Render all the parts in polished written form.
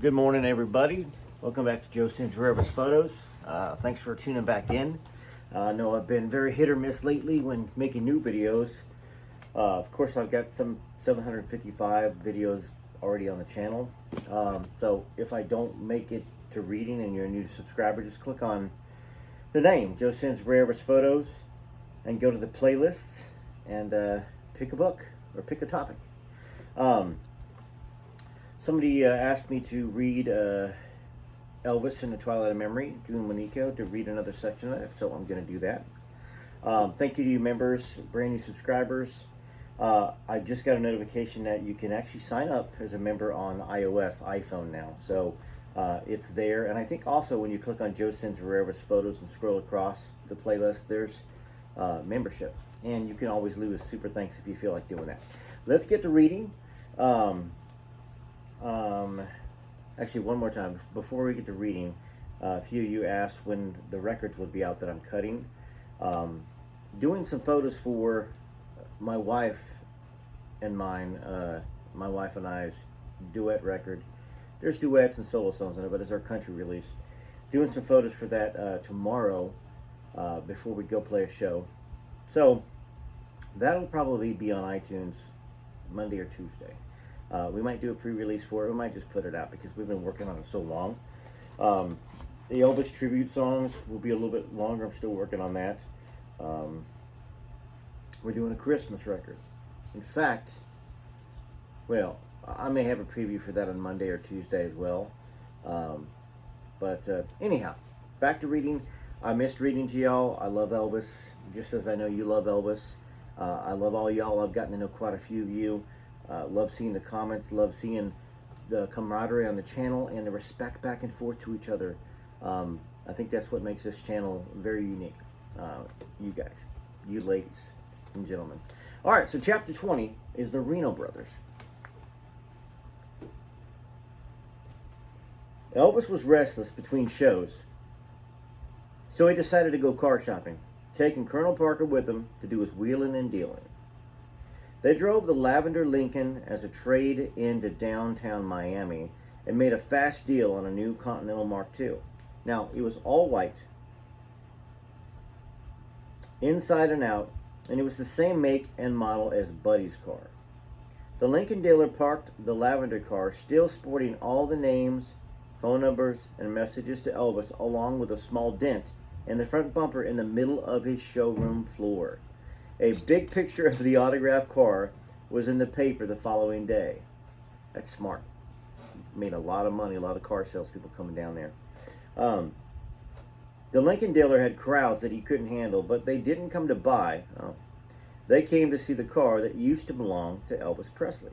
Good morning, everybody. Welcome back to Joe Sends Rarest Photos. Thanks for tuning back in. I know I've been very hit or miss lately when making new videos. Of course, I've got some 755 videos already on the channel. So if I don't make it to reading and you're a new subscriber, just click on the name, Joe Sends Rarest Photos, and go to the playlists and pick a book or pick a topic. Somebody asked me to read Elvis in the Twilight of Memory, June Monico, to read another section of that, so I'm going to do that. Thank you to you members, brand new subscribers. I just got a notification that you can actually sign up as a member on iOS, iPhone now. So it's there. And I think also when you click on Joe Sends Rarest Photos and scroll across the playlist, there's membership. And you can always leave a super thanks if you feel like doing that. Let's get to reading. Actually, one more time before we get to reading, a few of you asked when the records would be out that I'm cutting. Doing some photos for my wife and mine, my wife and I's duet record. There's duets and solo songs in it, but it's our country release. Doing some photos for that tomorrow before we go play a show. So that'll probably be on iTunes Monday or Tuesday. We might do a pre-release for it. We might just put it out because we've been working on it so long. The Elvis tribute songs will be a little bit longer. I'm still working on that. We're doing a Christmas record. In fact, well, I may have a preview for that on Monday or Tuesday as well. Anyhow, back to reading. I missed reading to y'all. I love Elvis, just as I know you love Elvis. I love all y'all. I've gotten to know quite a few of you. Love seeing the comments, love seeing the camaraderie on the channel and the respect back and forth to each other. I think that's what makes this channel very unique. You guys, you ladies and gentlemen. All right, so chapter 20 is the Reno Brothers. Elvis was restless between shows, so he decided to go car shopping, taking Colonel Parker with him to do his wheeling and dealing. They drove the Lavender Lincoln as a trade into downtown Miami and made a fast deal on a new Continental Mark II. Now, it was all white, inside and out, and it was the same make and model as Buddy's car. The Lincoln dealer parked the Lavender car, still sporting all the names, phone numbers, and messages to Elvis, along with a small dent in the front bumper in the middle of his showroom floor. A big picture of the autographed car was in the paper the following day. That's smart. Made a lot of money, a lot of car salespeople coming down there. The Lincoln dealer had crowds that he couldn't handle, but they didn't come to buy. They came to see the car that used to belong to Elvis Presley.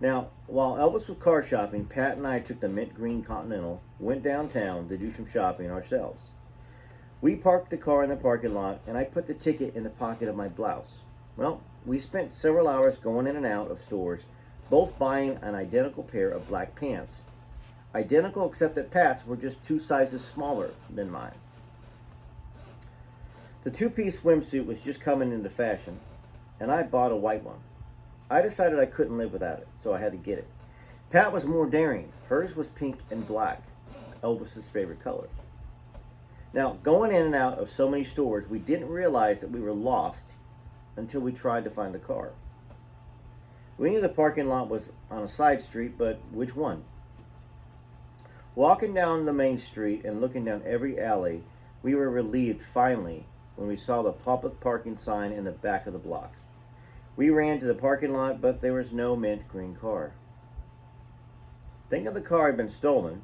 Now, while Elvis was car shopping, Pat and I took the mint green Continental, went downtown to do some shopping ourselves. We parked the car in the parking lot, and I put the ticket in the pocket of my blouse. Well, we spent several hours going in and out of stores, both buying an identical pair of black pants. Identical except that Pat's were just 2 sizes smaller than mine. The 2-piece swimsuit was just coming into fashion, and I bought a white one. I decided I couldn't live without it, so I had to get it. Pat was more daring. Hers was pink and black, Elvis's favorite colors. Now, going in and out of so many stores, we didn't realize that we were lost until we tried to find the car. We knew the parking lot was on a side street, but which one? Walking down the main street and looking down every alley, we were relieved finally when we saw the public parking sign in the back of the block. We ran to the parking lot, but there was no mint green car. Thinking the car had been stolen,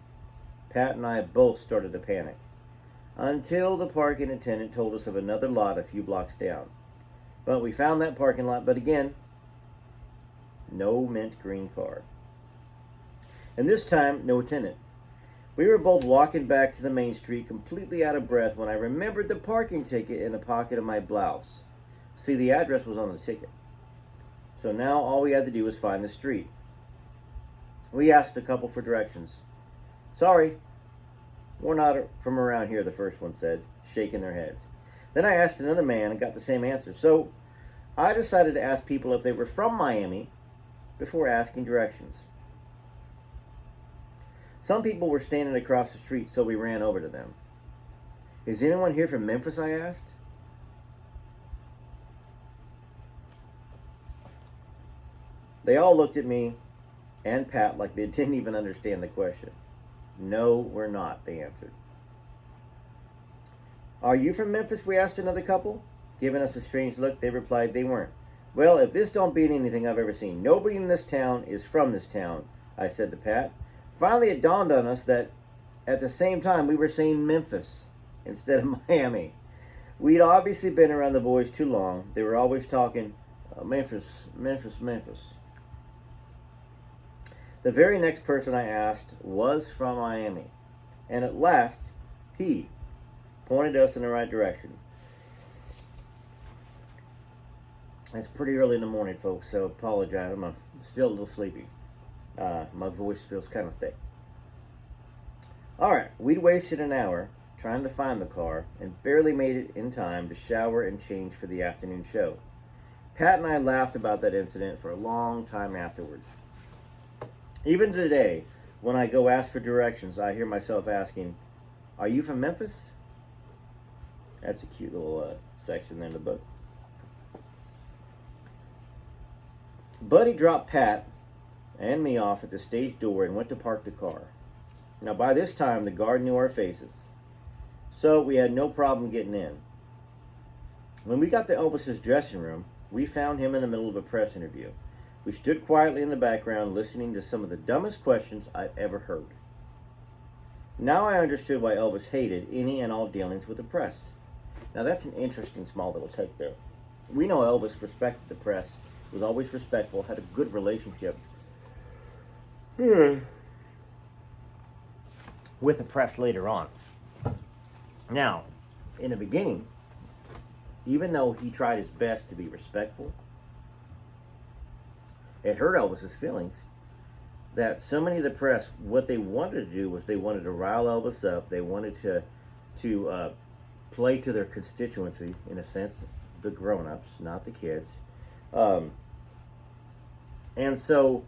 Pat and I both started to panic, until the parking attendant told us of another lot a few blocks down. Well, we found that parking lot, but again, no mint green car. And this time, no attendant. We were both walking back to the main street, completely out of breath, when I remembered the parking ticket in the pocket of my blouse. See, the address was on the ticket. So now all we had to do was find the street. We asked a couple for directions. Sorry, we're not from around here, the first one said, shaking their heads. Then I asked another man and got the same answer. So I decided to ask people if they were from Miami before asking directions. Some people were standing across the street, so we ran over to them. Is anyone here from Memphis? I asked. They all looked at me and Pat like they didn't even understand the question. No, we're not, they answered. Are you from Memphis? We asked another couple. Giving us a strange look, they replied they weren't. Well, if this don't beat anything I've ever seen, nobody in this town is from this town, I said to Pat. Finally, it dawned on us that at the same time we were saying Memphis instead of Miami. We'd obviously been around the boys too long. They were always talking Memphis, Memphis, Memphis. The very next person I asked was from Miami, and at last he pointed us in the right direction. It's pretty early in the morning, folks, so apologize. I'm still a little sleepy. My voice feels kind of thick. All right, we'd wasted an hour trying to find the car and barely made it in time to shower and change for the afternoon show. Pat and I laughed about that incident for a long time afterwards. Even today, when I go ask for directions, I hear myself asking, are you from Memphis? That's a cute little section there in the book. Buddy dropped Pat and me off at the stage door and went to park the car. Now, by this time, the guard knew our faces, so we had no problem getting in. When we got to Elvis's dressing room, we found him in the middle of a press interview. We stood quietly in the background, listening to some of the dumbest questions I'd ever heard. Now I understood why Elvis hated any and all dealings with the press. Now, that's an interesting small little take there. We know Elvis respected the press, was always respectful, had a good relationship with the press later on. Now, in the beginning, even though he tried his best to be respectful, it hurt Elvis's feelings that so many of the press, what they wanted to do was they wanted to rile Elvis up. They wanted to play to their constituency, in a sense, the grown-ups, not the kids. And so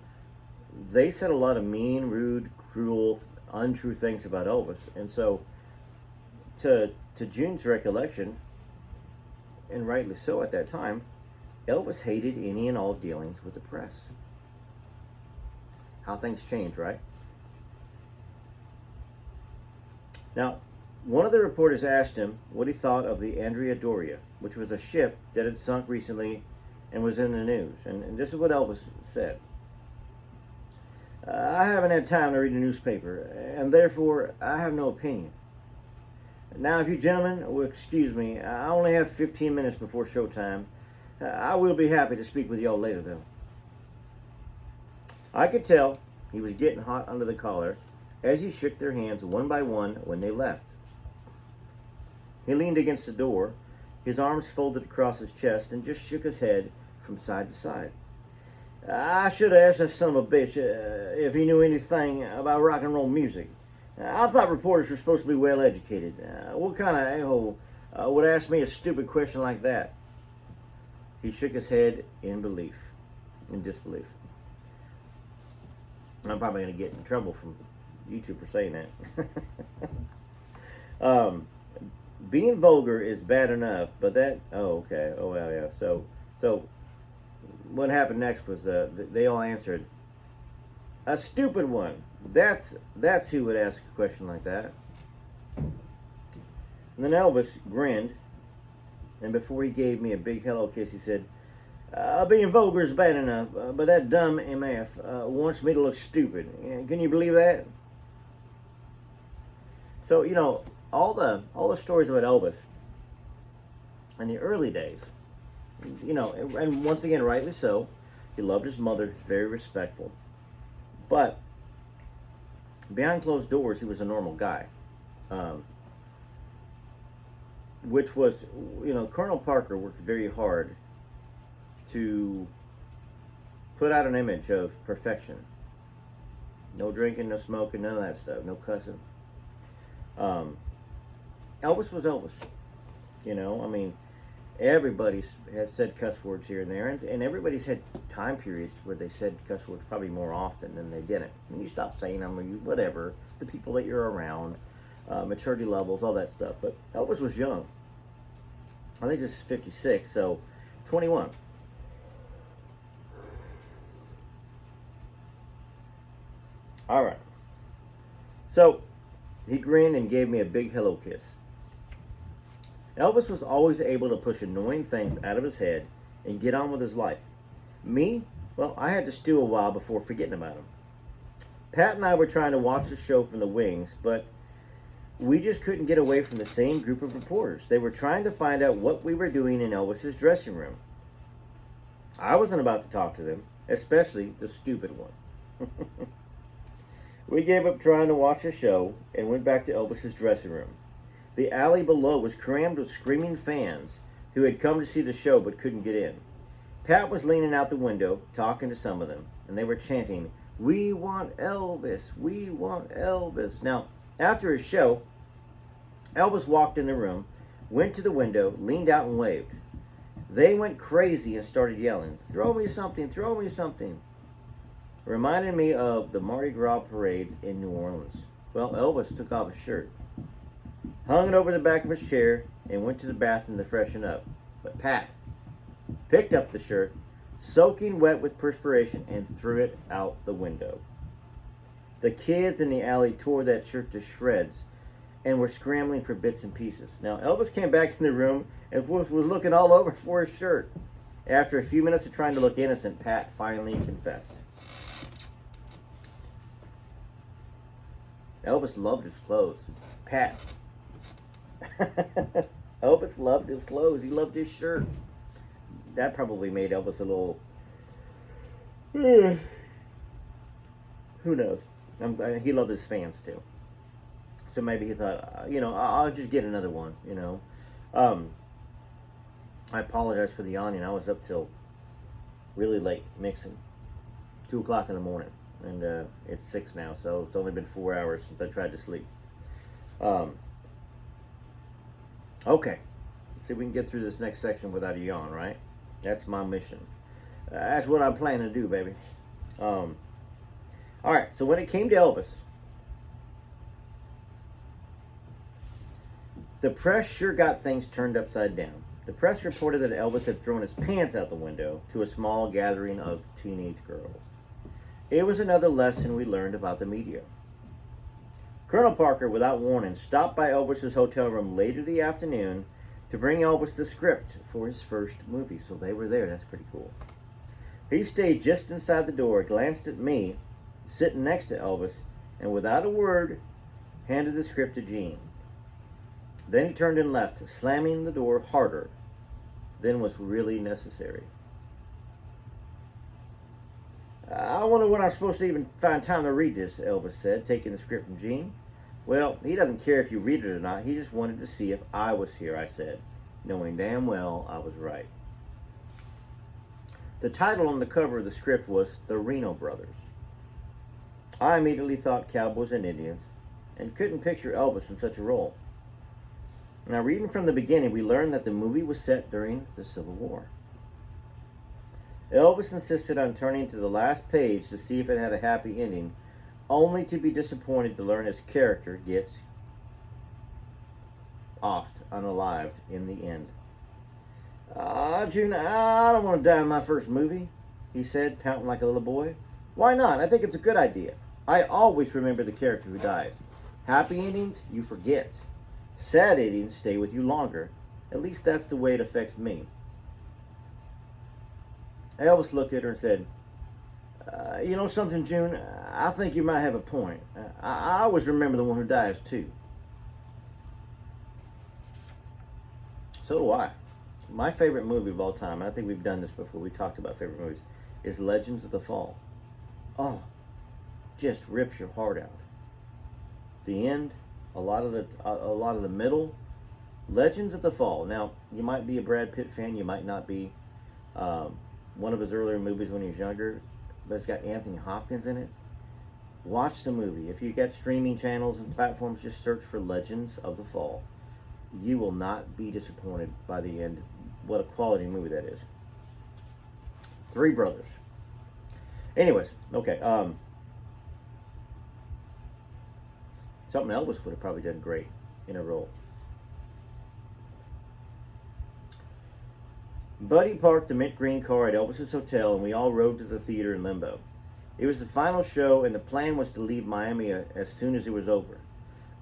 they said a lot of mean, rude, cruel, untrue things about Elvis. And so to June's recollection, and rightly so at that time, Elvis hated any and all dealings with the press. How things change, right? Now, one of the reporters asked him what he thought of the Andrea Doria, which was a ship that had sunk recently and was in the news. And this is what Elvis said. I haven't had time to read the newspaper, and therefore I have no opinion. Now, if you gentlemen will excuse me, I only have 15 minutes before showtime. I will be happy to speak with y'all later, though. I could tell he was getting hot under the collar as he shook their hands one by one when they left. He leaned against the door, his arms folded across his chest, and just shook his head from side to side. I should have asked that son of a bitch if he knew anything about rock and roll music. I thought reporters were supposed to be well educated. What kind of a-hole would ask me a stupid question like that? He shook his head in disbelief. I'm probably going to get in trouble from YouTube for saying that. Being vulgar is bad enough, but that... Oh, okay. Oh, well, yeah. So what happened next was they all answered, a stupid one. That's who would ask a question like that. And then Elvis grinned, and before he gave me a big hello kiss, he said, being vulgar is bad enough, but that dumb MF wants me to look stupid. Can you believe that? So, you know, all the stories about Elvis in the early days, you know, and once again, rightly so, he loved his mother, very respectful. But behind closed doors, he was a normal guy. Which was, you know, Colonel Parker worked very hard to put out an image of perfection. No drinking, no smoking, none of that stuff, no cussing. Elvis was Elvis. You know, I mean, Everybody has said cuss words here and there, and everybody's had time periods where they said cuss words probably more often than they didn't. And you stop saying them, or you whatever, the people that you're around, maturity levels, all that stuff. But Elvis was young. I think this is 56, so 21. All right. So he grinned and gave me a big hello kiss. Elvis was always able to push annoying things out of his head and get on with his life. Me? Well, I had to stew a while before forgetting about him. Pat and I were trying to watch the show from the wings, but we just couldn't get away from the same group of reporters. They were trying to find out what we were doing in Elvis's dressing room. I wasn't about to talk to them, especially the stupid one. We gave up trying to watch the show and went back to Elvis's dressing room. The alley below was crammed with screaming fans who had come to see the show but couldn't get in. Pat was leaning out the window, talking to some of them, and they were chanting, "We want Elvis! We want Elvis!" Now, after his show, Elvis walked in the room, went to the window, leaned out and waved. They went crazy and started yelling, "Throw me something! Throw me something!" It reminded me of the Mardi Gras parades in New Orleans. Well, Elvis took off his shirt, hung it over the back of his chair, and went to the bathroom to freshen up. But Pat picked up the shirt, soaking wet with perspiration, and threw it out the window. The kids in the alley tore that shirt to shreds and were scrambling for bits and pieces. Now, Elvis came back in the room and was looking all over for his shirt. After a few minutes of trying to look innocent, Pat finally confessed. Elvis loved his clothes. Pat. Elvis loved his clothes. He loved his shirt. That probably made Elvis a little... Who knows? He loved his fans too. So maybe he thought, I'll just get another one, I apologize for the yawning. I was up till really late mixing. 2 o'clock in the morning. And it's 6 now, so it's only been 4 hours since I tried to sleep. Okay. Let's see if we can get through this next section without a yawn, right? That's my mission. That's what I'm planning to do, baby. Alright, so when it came to Elvis, the press sure got things turned upside down. The press reported that Elvis had thrown his pants out the window to a small gathering of teenage girls. It was another lesson we learned about the media. Colonel Parker, without warning, stopped by Elvis's hotel room later the afternoon to bring Elvis the script for his first movie. So they were there. That's pretty cool. He stayed just inside the door, glanced at me, sitting next to Elvis, and without a word, handed the script to Gene. Then he turned and left, slamming the door harder than was really necessary. "I wonder when I'm supposed to even find time to read this," Elvis said, taking the script from Gene. "Well, he doesn't care if you read it or not. He just wanted to see if I was here," I said, knowing damn well I was right. The title on the cover of the script was The Reno Brothers. I immediately thought cowboys and Indians, and couldn't picture Elvis in such a role. Now, reading from the beginning, we learned that the movie was set during the Civil War. Elvis insisted on turning to the last page to see if it had a happy ending, only to be disappointed to learn his character gets offed unalived in the end. June, I don't want to die in my first movie," he said, pouting like a little boy. "Why not? I think it's a good idea. I always remember the character who dies. Happy endings, you forget. Sad endings stay with you longer. At least that's the way it affects me." Elvis looked at her and said, "You know something, June? I think you might have a point. I always remember the one who dies, too." So do I. My favorite movie of all time, and I think we've done this before, we talked about favorite movies, is Legends of the Fall. Oh, just rips your heart out. The end, a lot of the middle, Legends of the Fall. Now, you might be a Brad Pitt fan, you might not be. One of his earlier movies when he was younger, but it's got Anthony Hopkins in it. Watch the movie. If you got streaming channels and platforms, just search for Legends of the Fall. You will not be disappointed by the end. what a quality movie that is. Three brothers. Anyways, okay. Something Elvis would have probably done great in a role. Buddy parked the mint green car at Elvis's hotel, and we all rode to the theater in Limbo. It was the final show, and the plan was to leave Miami as soon as it was over.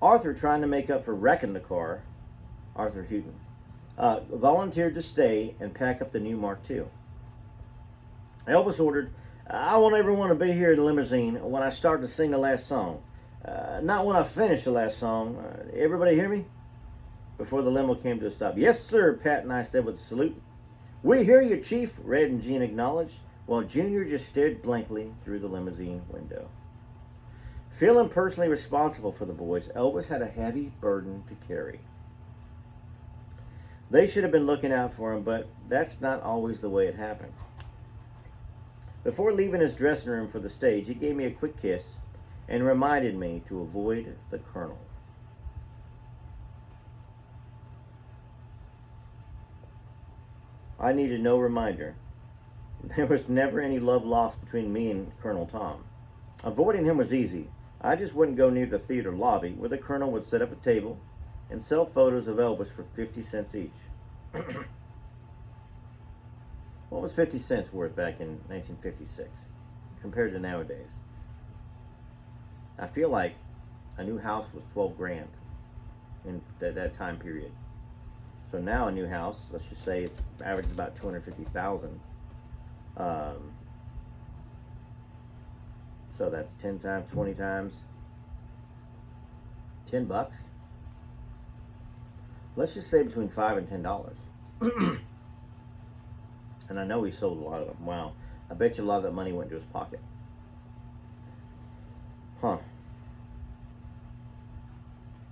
Arthur, trying to make up for wrecking the car, Arthur Houghton, volunteered to stay and pack up the new Mark II. Elvis ordered, "I want everyone to be here in the limousine when I start to sing the last song. Not when I finish the last song. Everybody hear me?" Before the limo came to a stop. "Yes, sir," Pat and I said with a salute. "We hear you, Chief," Red and Jean acknowledged, while Junior just stared blankly through the limousine window. Feeling personally responsible for the boys, Elvis had a heavy burden to carry. They should have been looking out for him, but that's not always the way it happened. Before leaving his dressing room for the stage, he gave me a quick kiss and reminded me to avoid the Colonel. I needed no reminder. There was never any love lost between me and Colonel Tom. Avoiding him was easy. I just wouldn't go near the theater lobby, where the Colonel would set up a table and sell photos of Elvis for 50 cents each. What was 50 cents worth back in 1956 compared to nowadays? I feel like a new house was 12 grand in that time period. So now a new house, let's just say it's averages about 250,000. So that's 10 times, 20 times, $10. Let's just say between $5 and $10. And I know he sold a lot of them. Wow. I bet you a lot of that money went to his pocket. Huh.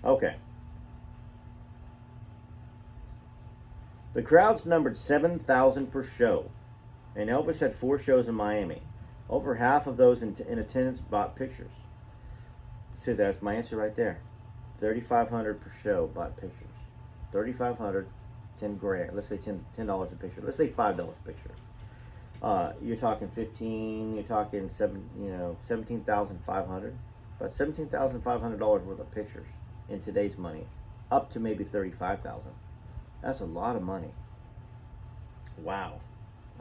Okay. The crowds numbered 7,000 per show, and Elvis had 4 shows in Miami. Over half of those in attendance bought pictures. See, that's my answer right there. 3,500 per show bought pictures. 3,500, 10 grand. Let's say $10 a picture. Let's say $5 a picture. You're talking 15. You're talking 17,500. About $17,500 worth of pictures in today's money, up to maybe 35,000. That's a lot of money. Wow.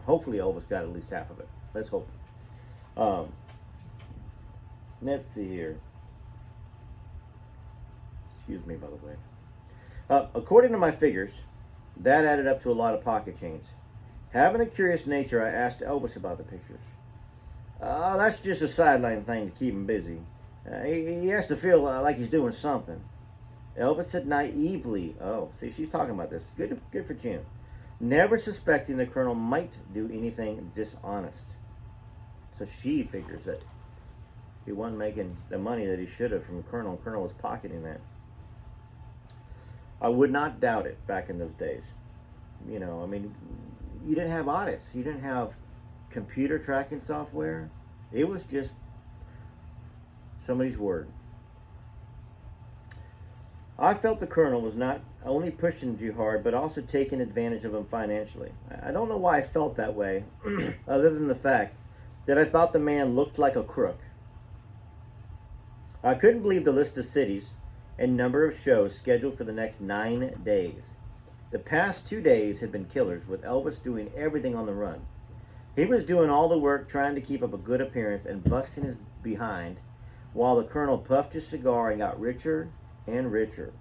Hopefully Elvis got at least half of it. Let's hope. Let's see here. Excuse me, by the way. According to my figures, that added up to a lot of pocket change. Having a curious nature, I asked Elvis about the pictures. That's just a sideline thing to keep him busy. He has to feel like he's doing something. Elvis said naively, oh, see, she's talking about this. Good for June. Never suspecting the Colonel might do anything dishonest. So she figures that he wasn't making the money that he should have from the Colonel. The Colonel was pocketing that. I would not doubt it back in those days. You know, I mean, you didn't have audits. You didn't have computer tracking software. It was just somebody's word. I felt the Colonel was not only pushing too hard, but also taking advantage of him financially. I don't know why I felt that way, other than the fact that I thought the man looked like a crook. I couldn't believe the list of cities and number of shows scheduled for the next 9 days. The past 2 days had been killers, with Elvis doing everything on the run. He was doing all the work, trying to keep up a good appearance and busting his behind, while the Colonel puffed his cigar and got richer and richer.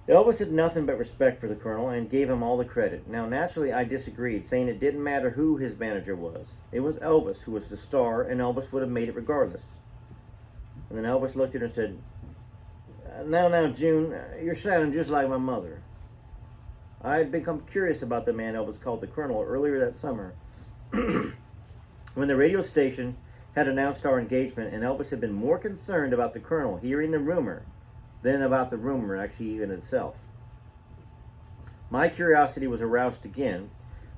Elvis had nothing but respect for the Colonel and gave him all the credit. Now, naturally, I disagreed, saying it didn't matter who his manager was. It was Elvis who was the star, and Elvis would have made it regardless. And then Elvis looked at her and said, Now, June, you're sounding just like my mother." I had become curious about the man Elvis called the Colonel earlier that summer when the radio station had announced our engagement, and Elvis had been more concerned about the Colonel hearing the rumor than about the rumor actually in itself. My curiosity was aroused again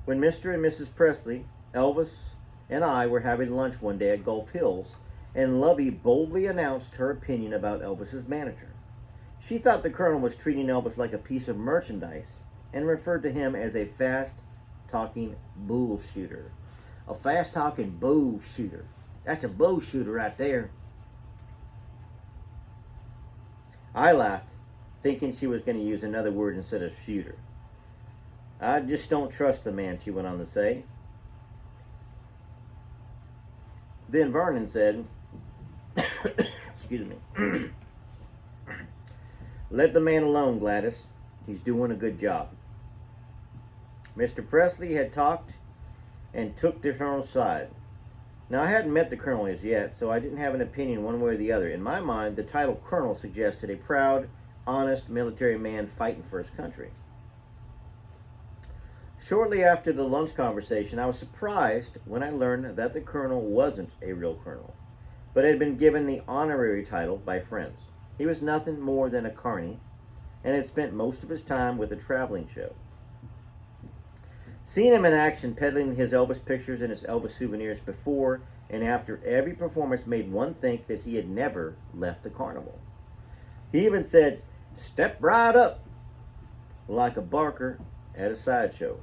when Mr. and Mrs. Presley, Elvis, and I were having lunch one day at Gulf Hills, and Lovey boldly announced her opinion about Elvis's manager. She thought the colonel was treating Elvis like a piece of merchandise and referred to him as a fast-talking bull shooter. A fast-talking bull shooter. That's a bull shooter right there. I laughed, thinking she was going to use another word instead of shooter. I just don't trust the man, she went on to say. Then Vernon said, excuse me, let the man alone, Gladys. He's doing a good job. Mr. Presley had talked and took the colonel's side. Now, I hadn't met the colonel as yet, so I didn't have an opinion one way or the other. In my mind, the title colonel suggested a proud, honest military man fighting for his country. Shortly after the lunch conversation, I was surprised when I learned that the colonel wasn't a real colonel, but had been given the honorary title by friends. He was nothing more than a carny, and had spent most of his time with a traveling show. Seeing him in action peddling his Elvis pictures and his Elvis souvenirs before and after every performance made one think that he had never left the carnival. He even said, "Step right up," like a barker at a sideshow.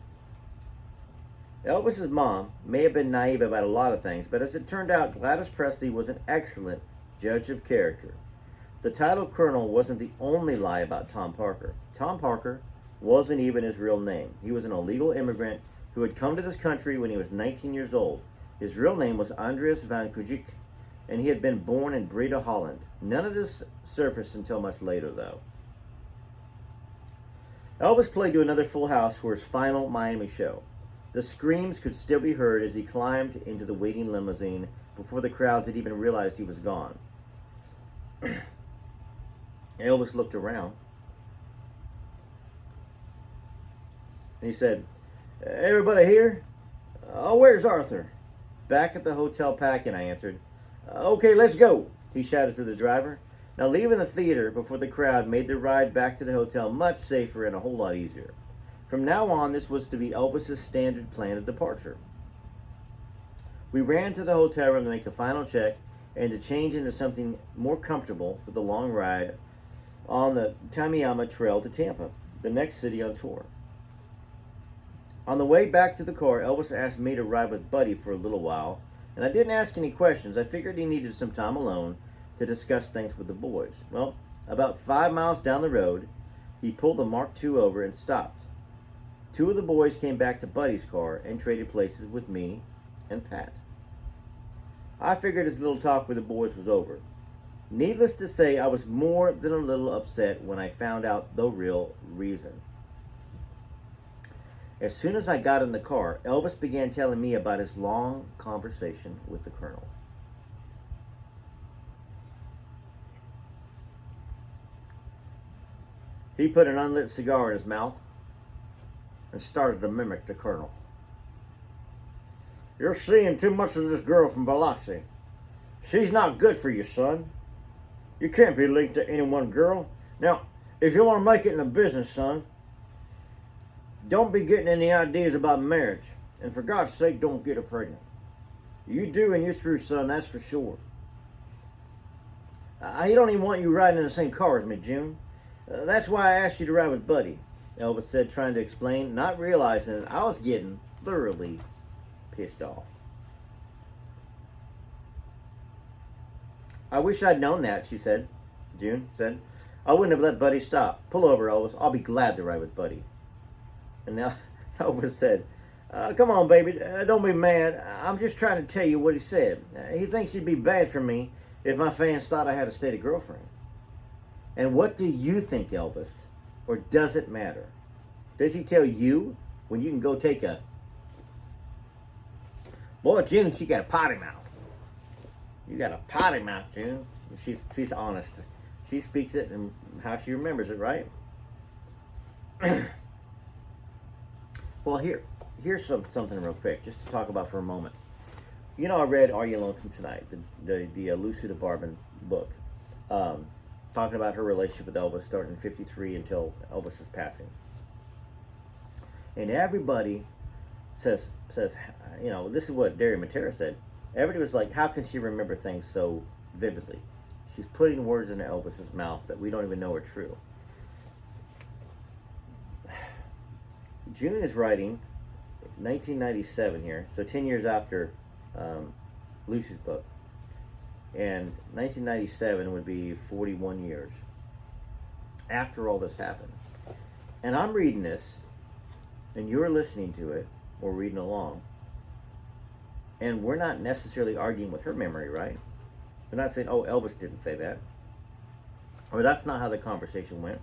Elvis's mom may have been naive about a lot of things, but as it turned out, Gladys Presley was an excellent judge of character. The title colonel wasn't the only lie about Tom Parker. Tom Parker wasn't even his real name. He was an illegal immigrant who had come to this country when he was 19 years old. His real name was Andreas van Kujic, and he had been born in Breda, Holland. None of this surfaced until much later, though. Elvis played to another full house for his final Miami show. The screams could still be heard as he climbed into the waiting limousine before the crowds had even realized he was gone. Elvis looked around. And he said, "Everybody here? Oh, where's Arthur?" "Back at the hotel packing," I answered. "Okay, let's go," he shouted to the driver. Now, leaving the theater before the crowd made the ride back to the hotel much safer and a whole lot easier. From now on, this was to be Elvis's standard plan of departure. We ran to the hotel room to make a final check and to change into something more comfortable for the long ride on the Tamiyama Trail to Tampa, the next city on tour. On the way back to the car, Elvis asked me to ride with Buddy for a little while, and I didn't ask any questions. I figured he needed some time alone to discuss things with the boys. Well, about 5 miles down the road, he pulled the Mark II over and stopped. 2 of the boys came back to Buddy's car and traded places with me and Pat. I figured his little talk with the boys was over. Needless to say, I was more than a little upset when I found out the real reason. As soon as I got in the car, Elvis began telling me about his long conversation with the colonel. He put an unlit cigar in his mouth and started to mimic the colonel. "You're seeing too much of this girl from Biloxi. She's not good for you, son. You can't be linked to any one girl. Now, if you want to make it in a business, son, don't be getting any ideas about marriage. And for God's sake, don't get her pregnant. You do and you're through, son, that's for sure. I don't even want you riding in the same car as me, June. That's why I asked you to ride with Buddy," Elvis said, trying to explain, not realizing that I was getting thoroughly pissed off. "I wish I'd known that," June said. "I wouldn't have let Buddy stop. Pull over, Elvis. I'll be glad to ride with Buddy." And now Elvis said, "Come on, baby. Don't be mad. I'm just trying to tell you what he said. He thinks he'd be bad for me if my fans thought I had a steady girlfriend." And what do you think, Elvis? Or does it matter? Does he tell you when you can go take a... Boy, June, she got a potty mouth. You got a potty mouth, June. She's honest. She speaks it and how she remembers it, right? Well, here's something real quick, just to talk about for a moment. You know, I read Are You Lonesome Tonight, the Lucida Barban book, talking about her relationship with Elvis starting in 1953 until Elvis's passing. And everybody says, you know, this is what Derry Matera said. Everybody was like, how can she remember things so vividly? She's putting words into Elvis's mouth that we don't even know are true. June is writing 1997 here, so 10 years after Lucy's book. And 1997 would be 41 years after all this happened. And I'm reading this, and you're listening to it, or reading along, and we're not necessarily arguing with her memory, right? We're not saying, oh, Elvis didn't say that. Or that's not how the conversation went.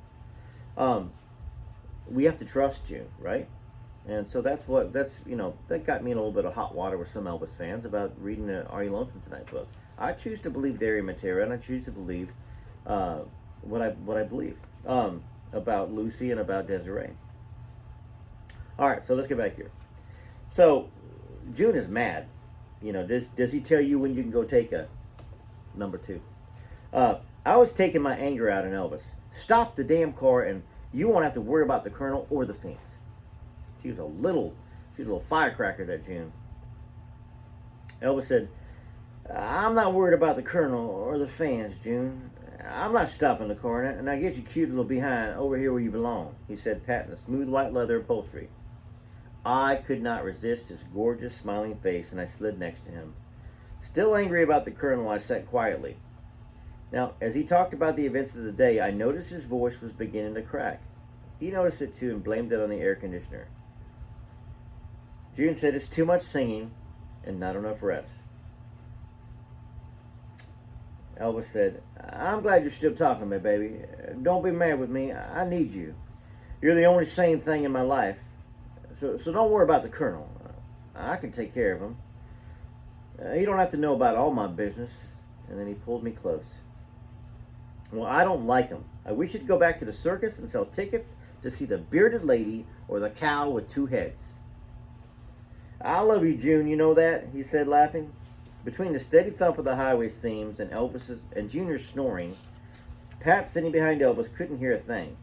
We have to trust June, right? And so that got me in a little bit of hot water with some Elvis fans about reading the Are You Lonesome Tonight book. I choose to believe Derry Matera, and I choose to believe what I believe about Lucy and about Desiree. All right, so let's get back here. So June is mad. Does he tell you when you can go take a number 2? I was taking my anger out on Elvis. Stop the damn car, and you won't have to worry about the Colonel or the fans. She was a little firecracker, that June. Elvis said, I'm not worried about the Colonel or the fans, June. I'm not stopping the car, and I get you cute little behind over here where you belong, he said, patting the smooth white leather upholstery. I could not resist his gorgeous, smiling face, and I slid next to him. Still angry about the Colonel, I sat quietly. Now, as he talked about the events of the day, I noticed his voice was beginning to crack. He noticed it too and blamed it on the air conditioner. June said, it's too much singing and not enough rest. Elvis said, I'm glad you're still talking to me, baby. Don't be mad with me. I need you. You're the only sane thing in my life. So don't worry about the Colonel. I can take care of him. You don't have to know about all my business. And then he pulled me close. Well, I don't like him. I wish he'd go back to the circus and sell tickets to see the bearded lady or the cow with 2 heads. I love you, June, you know that, he said, laughing. Between the steady thump of the highway seams and Elvis's and Junior's snoring, Pat, sitting behind Elvis, couldn't hear a thing.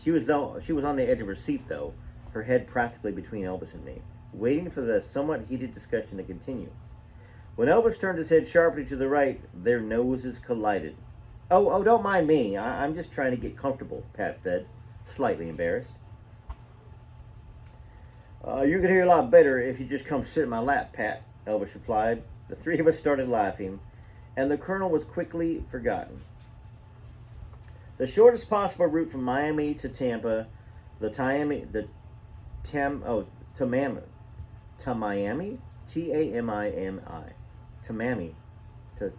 She was on the edge of her seat, though, her head practically between Elvis and me, waiting for the somewhat heated discussion to continue. When Elvis turned his head sharply to the right, their noses collided. Oh, don't mind me. I'm just trying to get comfortable, Pat said, slightly embarrassed. You could hear a lot better if you just come sit in my lap, Pat, Elvis replied. The 3 of us started laughing, and the Colonel was quickly forgotten. The shortest possible route from Miami to Tampa, to Miami,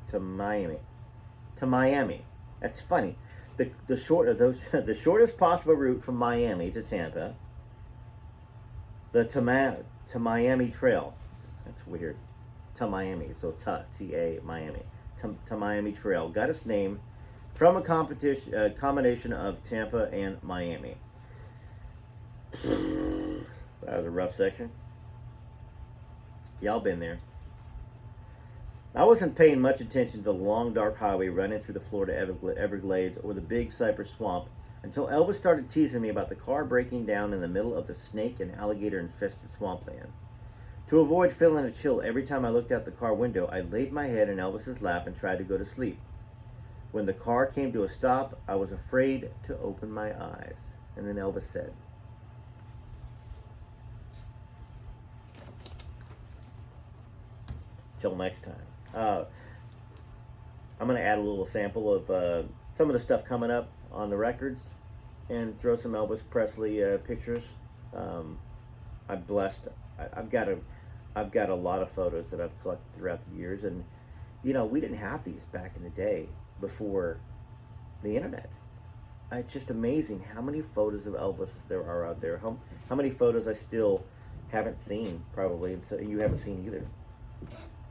Tamami, to Miami. That's funny. The shortest possible route from Miami to Tampa, to Miami Trail. That's weird. To Miami, so T-A, Miami. To Miami Trail got its name from a combination of Tampa and Miami. That was a rough section. Y'all been there. I wasn't paying much attention to the long, dark highway running through the Florida Everglades or the big cypress swamp until Elvis started teasing me about the car breaking down in the middle of the snake and alligator-infested swampland. To avoid feeling a chill every time I looked out the car window, I laid my head in Elvis's lap and tried to go to sleep. When the car came to a stop, I was afraid to open my eyes. And then Elvis said, till next time. I'm going to add a little sample of some of the stuff coming up on the records and throw some Elvis Presley pictures. I'm blessed. I've got a lot of photos that I've collected throughout the years, and we didn't have these back in the day before the internet. It's just amazing how many photos of Elvis there are out there. How many photos I still haven't seen, probably, and so you haven't seen either.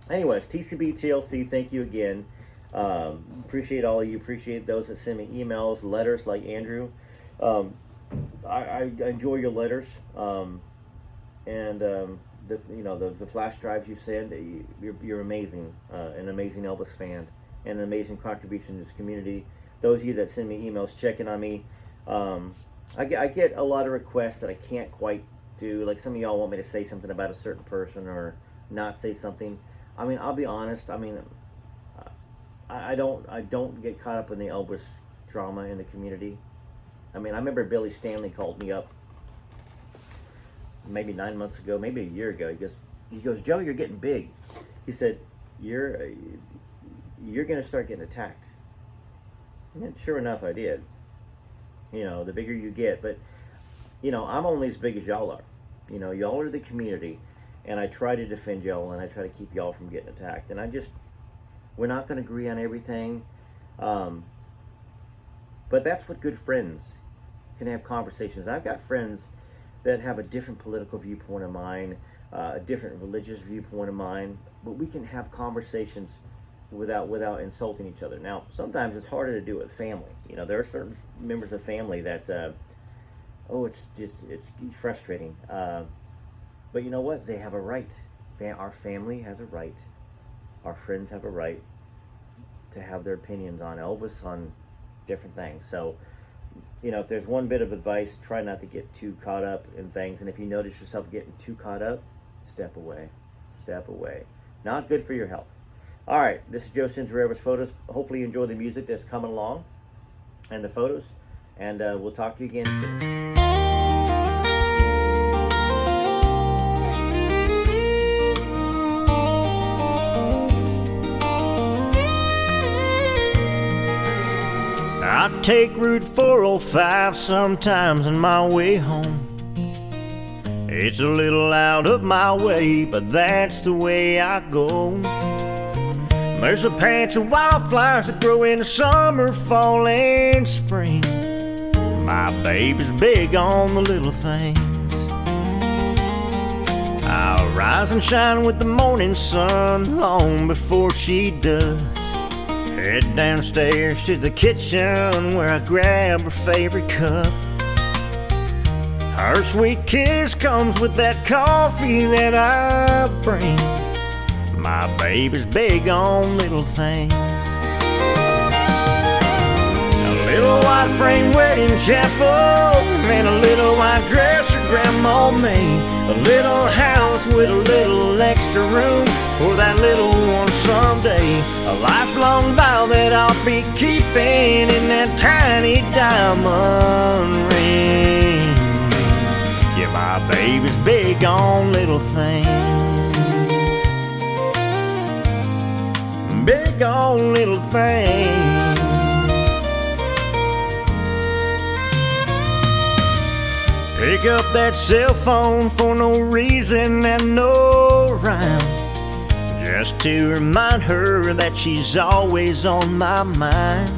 Anyways, TCB TLC, thank you again. Appreciate all of you. Appreciate those that send me emails, letters, like Andrew. I enjoy your letters, and the flash drives you send. You're amazing, an amazing Elvis fan, and an amazing contribution to this community. Those of you that send me emails checking on me, I get a lot of requests that I can't quite do. Like some of y'all want me to say something about a certain person or not say something. I mean, I'll be honest. I mean, I don't get caught up in the Elvis drama in the community. I mean, I remember Billy Stanley called me up maybe 9 months ago, maybe a year ago. He goes, Joe, you're getting big. He said, you're gonna start getting attacked. And sure enough, I did. The bigger you get, but I'm only as big as y'all are. Y'all are the community, and I try to defend y'all, and I try to keep y'all from getting attacked. And we're not going to agree on everything, but that's what good friends can have conversations. I've got friends that have a different political viewpoint of mine, a different religious viewpoint of mine, but we can have conversations without insulting each other. Now, sometimes it's harder to do with family. There are certain members of family that, it's frustrating. But you know what? They have a right. Our family has a right. Our friends have a right to have their opinions on Elvis, on different things. So, if there's one bit of advice, try not to get too caught up in things. And if you notice yourself getting too caught up, step away. Step away. Not good for your health. All right, this is Joe Cincerero's Photos. Hopefully you enjoy the music that's coming along and the photos. And we'll talk to you again soon. I take Route 405 sometimes on my way home. It's a little out of my way, but that's the way I go. There's a patch of wildflowers that grow in the summer, fall, and spring. My baby's big on the little things. I'll rise and shine with the morning sun long before she does. Head downstairs to the kitchen where I grab her favorite cup. Her sweet kiss comes with that coffee that I bring. My baby's big on little things. A little white frame wedding chapel and a little white dress her grandma made. A little house with a little extra room for that little one someday. A lifelong vow that I'll be keeping in that tiny diamond ring. Yeah, my baby's big on little things. Big on little things. Pick up that cell phone for no reason and no rhyme, just to remind her that she's always on my mind.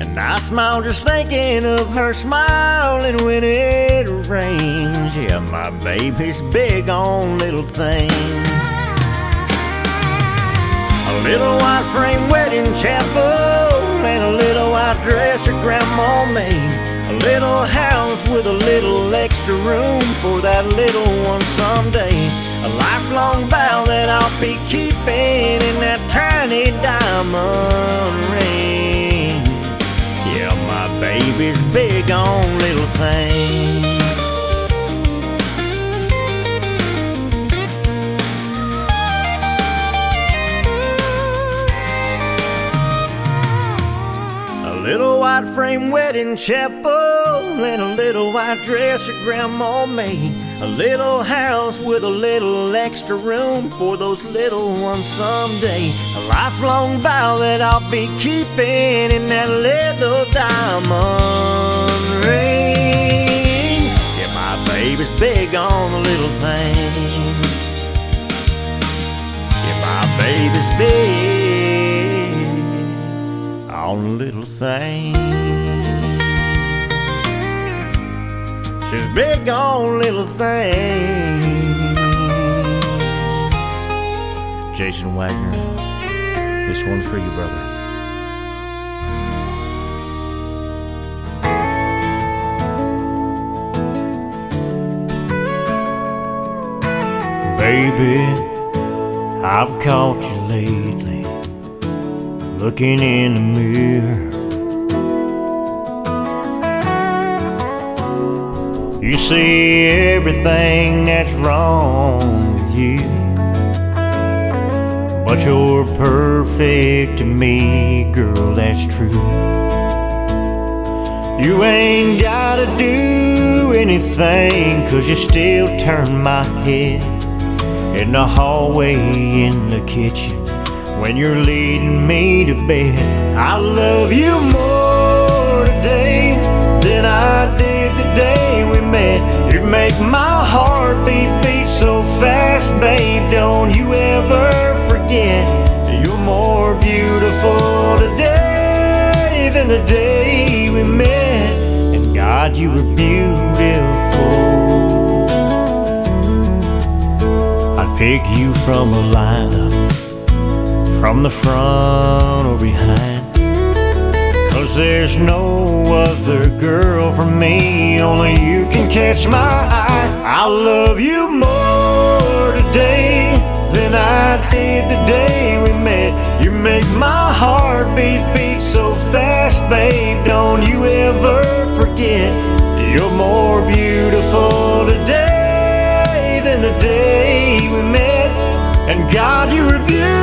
And I smile just thinking of her smiling when it rains. Yeah, my baby's big on little things. A little white frame wedding chapel and a little white dress her grandma made. A little house with a little extra room for that little one someday. A lifelong vow that I'll be keeping in that tiny diamond ring. Yeah, my baby's big on little things. A little white frame wedding chapel and a little white dress her grandma made. A little house with a little extra room for those little ones someday. A lifelong vow that I'll be keeping in that little diamond ring. Yeah, my baby's big on the little things. Yeah, my baby's big on the little things. She's big on little things. Jason Wagner, this one's for you, brother. Baby, I've caught you lately, looking in the mirror. You see everything that's wrong with you, but you're perfect to me, girl, that's true. You ain't gotta do anything, 'cause you still turn my head in the hallway, in the kitchen, when you're leading me to bed. I love you more today than I did the day we met. You make my heart beat so fast, babe, don't you ever forget. You're more beautiful today than the day we met. And God, you were beautiful. I'd pick you from a lineup, from the front or behind, 'cause there's no other girl for me, only you can catch my eye. I love you more today than I did the day we met. You make my heart beat so fast, babe, don't you ever forget. You're more beautiful today than the day we met. And God, you were beautiful.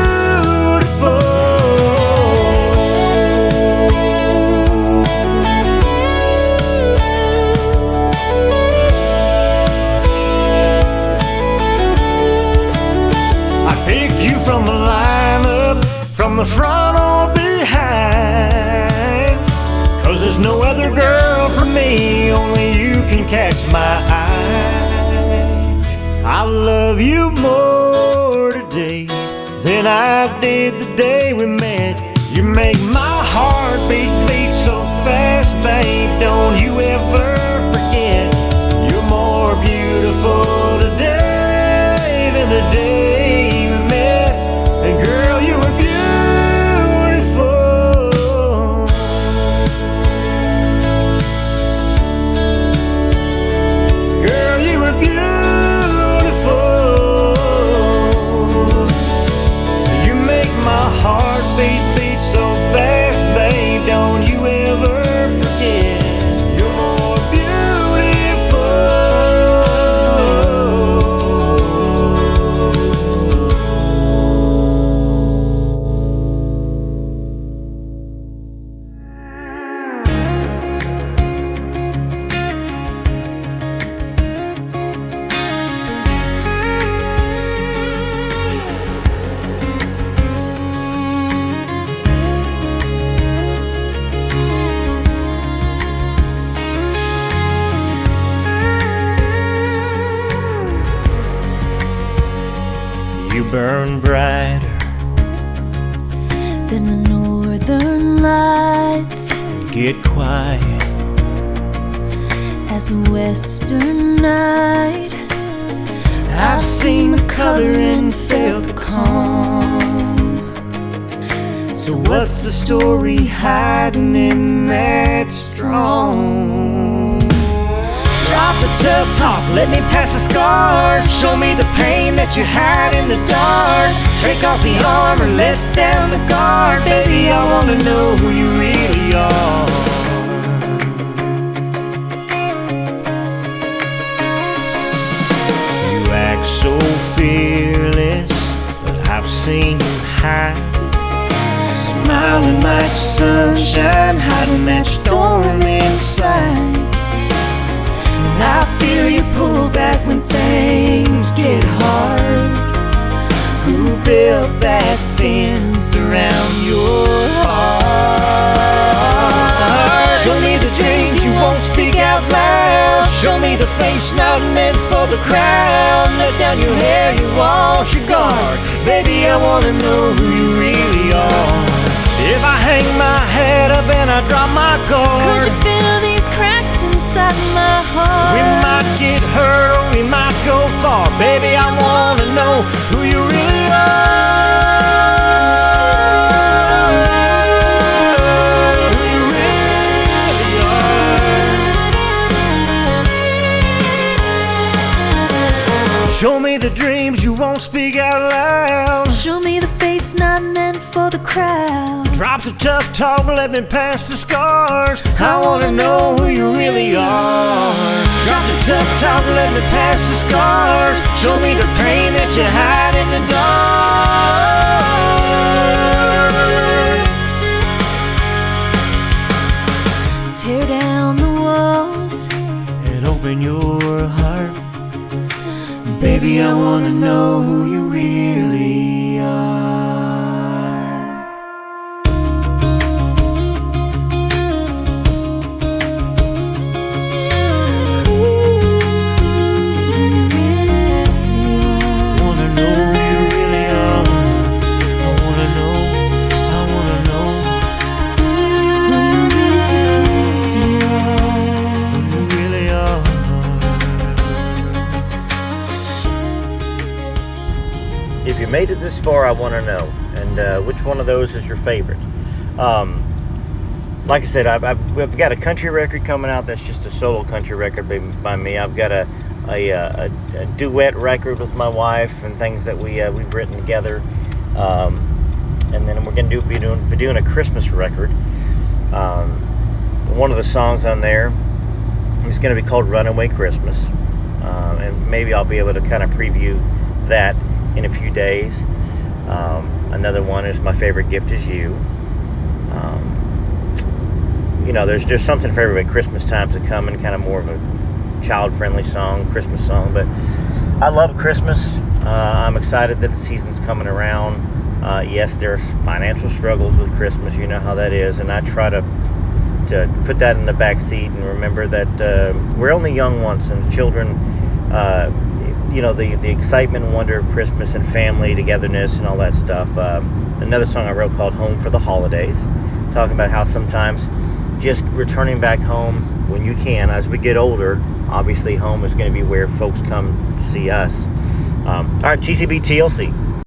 From the lineup, from the front or behind, 'cause there's no other girl for me, only you can catch my eye. I love you more today than I did the day we met. You make my heart beat so fast, babe, don't you ever forget. You're more beautiful today than the day. Girl, you were beautiful. Girl, you were beautiful. You make my heart beat so fast, babe, don't you ever forget. You're more beautiful. You burn brighter than the northern lights, get quiet as a western night. I've seen the color and felt the calm. So what's the story hiding in that strong? Drop the tough talk, let me pass the scars. Show me the pain that you hide in the dark. Take off the armor, let down the guard. Baby, I wanna know who you really are. You act so fearless, but I've seen you hide. Smiling like sunshine, hiding that storm inside. I feel you pull back when things get hard. Who built that fence around your heart? Show me the dreams you won't speak out loud. Show me the face not meant for the crowd. Let down your hair, you wash your guard. Baby, I wanna know who you really are. If I hang my head up and I drop my guard, could you feel these cracks inside my heart? We might get hurt or we might go far. Baby, I wanna know who you really are. Who you really are. Show me the dreams you won't speak out loud. Show me the face not meant for the crowd. Drop the tough talk, let me pass the scars. I wanna know who you really are. Drop the tough talk, let me pass the scars. Show me the pain that you hide in the dark. this far, I want to know. And which one of those is your favorite? Like I said, I've got a country record coming out that's just a solo country record by me. I've got a duet record with my wife and things that we've written together. And then we're going to be doing a Christmas record. One of the songs on there is going to be called Runaway Christmas. And maybe I'll be able to kind of preview that in a few days. Another one is My Favorite Gift Is You. There's just something for everybody. Christmas time's a coming, kind of more of a child-friendly song, Christmas song. But I love Christmas. I'm excited that the season's coming around. Yes, there's financial struggles with Christmas. You know how that is. And I try to put that in the back seat and remember that we're only young once, and children, the excitement and wonder of Christmas and family togetherness and all that stuff. Another song I wrote called Home for the Holidays, talking about how sometimes just returning back home when you can. As we get older, obviously home is going to be where folks come to see us. All right, TCB TLC.